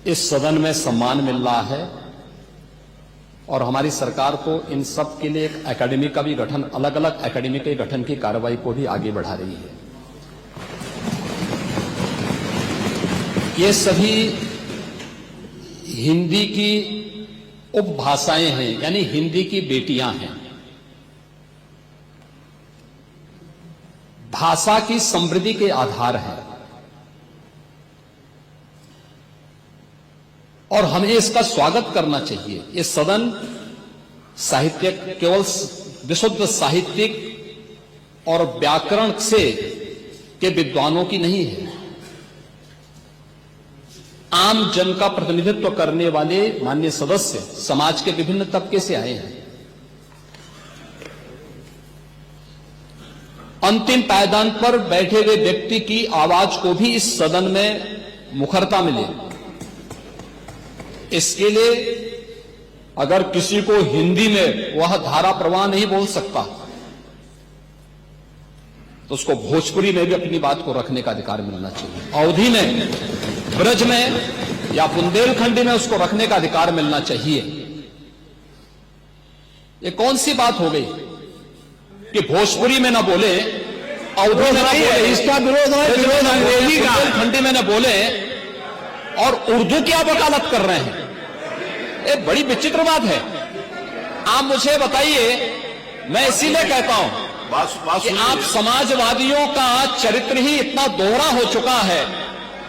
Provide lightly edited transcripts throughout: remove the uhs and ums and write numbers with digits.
इस सदन में सम्मान मिल रहा है और हमारी सरकार को इन सब के लिए एक एकेडमी का भी गठन, अलग अलग एकेडमी के गठन की कार्रवाई को भी आगे बढ़ा रही है। ये सभी हिंदी की उपभाषाएं हैं, यानी हिंदी की बेटियां हैं। भाषा की समृद्धि के आधार है और हमें इसका स्वागत करना चाहिए। ये सदन साहित्य केवल विशुद्ध साहित्यिक और व्याकरण से के विद्वानों की नहीं है, आम जन का प्रतिनिधित्व करने वाले माननीय सदस्य समाज के विभिन्न तबके से आए हैं। अंतिम पायदान पर बैठे हुए व्यक्ति की आवाज को भी इस सदन में मुखरता मिले, इसके लिए अगर किसी को हिंदी में वह धारा प्रवाह नहीं बोल सकता तो उसको भोजपुरी में भी अपनी बात को रखने का अधिकार मिलना चाहिए। अवधी में, ब्रज में या बुंदेलखंडी में उसको रखने का अधिकार मिलना चाहिए। ये कौन सी बात हो गई कि भोजपुरी में न बोले, अवधी में न बोले, इसका विरोध है, विरोध अंग्रेजी का, बुंदेलखंडी में न बोले और उर्दू की आप वकालत कर रहे हैं। ये बड़ी विचित्र बात है। आप मुझे बताइए, मैं इसीलिए कहता हूं कि आप समाजवादियों का चरित्र ही इतना दोहरा हो चुका है,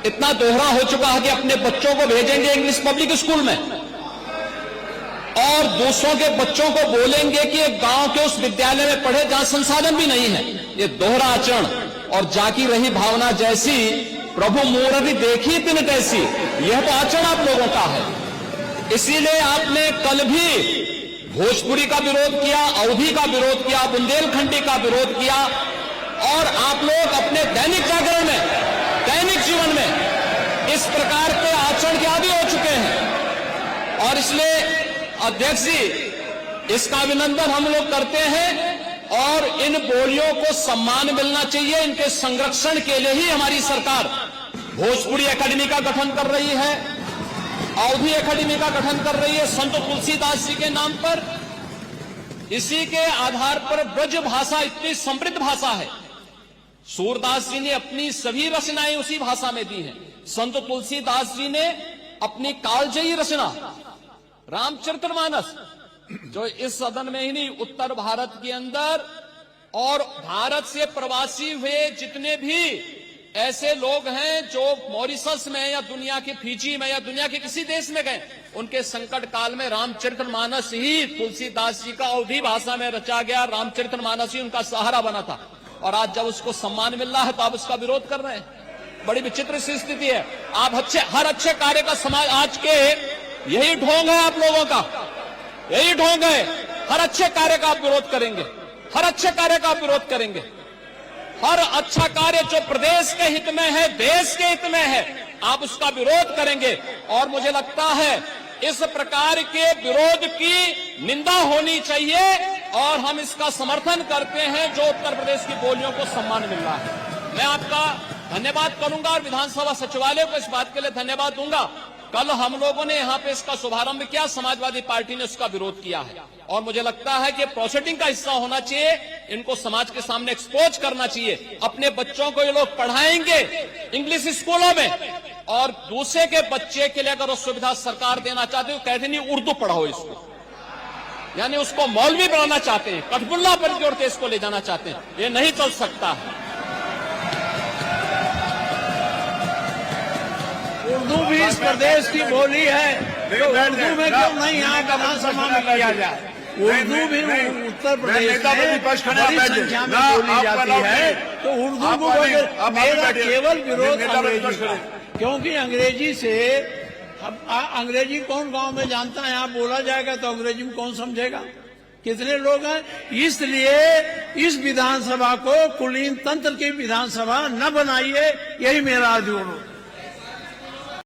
इतना दोहरा हो चुका है कि अपने बच्चों को भेजेंगे इंग्लिश पब्लिक स्कूल में और दूसरों के बच्चों को बोलेंगे कि एक गांव के उस विद्यालय में पढ़े जहां संसाधन भी नहीं है। ये दोहरा आचरण और जाकी रही भावना जैसी प्रभु मूर्ति देखी तिन कैसी, यह तो आचरण आप लोगों का है। इसीलिए आपने कल भी भोजपुरी का विरोध किया, अवधी का विरोध किया, बुंदेलखंडी का विरोध किया और आप लोग अपने दैनिक जागरण में, दैनिक जीवन में इस प्रकार के आचरण के आदी हो चुके हैं। और इसलिए अध्यक्ष जी, इसका अभिनंदन हम लोग करते हैं और इन बोलियों को सम्मान मिलना चाहिए। इनके संरक्षण के लिए ही हमारी सरकार भोजपुरी एकेडमी का गठन कर रही है, अवधी एकेडमी का गठन कर रही है संत तुलसीदास जी के नाम पर। इसी के आधार पर ब्रज भाषा इतनी समृद्ध भाषा है। सूरदास जी ने अपनी सभी रचनाएं उसी भाषा में दी हैं। संत तुलसीदास जी ने अपनी कालजयी रचना रामचरितमानस, जो इस सदन में ही नहीं, उत्तर भारत के अंदर और भारत से प्रवासी हुए जितने भी ऐसे लोग हैं जो मॉरिशस में या दुनिया के फिजी में या दुनिया के किसी देश में गए, उनके संकट काल में रामचरितमानस ही तुलसीदास जी का अवधी भाषा में रचा गया रामचरितमानस ही उनका सहारा बना था। और आज जब उसको सम्मान मिल रहा है तो आप उसका विरोध कर रहे हैं। बड़ी विचित्र सी स्थिति है। आप हर अच्छे कार्य का समाज, आज के यही ढोंग है आप लोगों का, यही ढोंग है। हर अच्छे कार्य का आप विरोध करेंगे, हर अच्छे कार्य का आप विरोध करेंगे। हर अच्छा कार्य जो प्रदेश के हित में है, देश के हित में है, आप उसका विरोध करेंगे। और मुझे लगता है इस प्रकार के विरोध की निंदा होनी चाहिए और हम इसका समर्थन करते हैं जो उत्तर प्रदेश की बोलियों को सम्मान मिल रहा है। मैं आपका धन्यवाद करूंगा और विधानसभा सचिवालय को इस बात के लिए धन्यवाद दूंगा। कल हम लोगों ने यहां पे इसका शुभारंभ किया, समाजवादी पार्टी ने उसका विरोध किया है और मुझे लगता है कि प्रोसीडिंग का हिस्सा होना चाहिए। इनको समाज के सामने एक्सपोज करना चाहिए। अपने बच्चों को ये लोग पढ़ाएंगे इंग्लिश स्कूलों में और दूसरे के बच्चे के लिए अगर सुविधा सरकार देना चाहते हो, कहते नहीं उर्दू पढ़ाओ इसको, यानी उसको मौलवी बनाना चाहते हैं, कठपुल्ला पर की ओर इसको ले जाना चाहते हैं। ये नहीं चल सकता है। उर्दू भी इस प्रदेश की बोली है, तो उर्दू में क्यों नहीं यहाँ का विधानसभा में किया जाए? उर्दू भी उत्तर प्रदेश में बड़ी संख्या में बोली जाती है, तो उर्दू को मेरा केवल विरोध अंग्रेजी का, क्योंकि अंग्रेजी से अंग्रेजी कौन गांव में जानता है? यहाँ बोला जाएगा तो अंग्रेजी में कौन समझेगा? कितने लोग हैं? इसलिए इस विधानसभा को कुलीन तंत्र की विधानसभा न बनाइए, यही मेरा अनुरोध।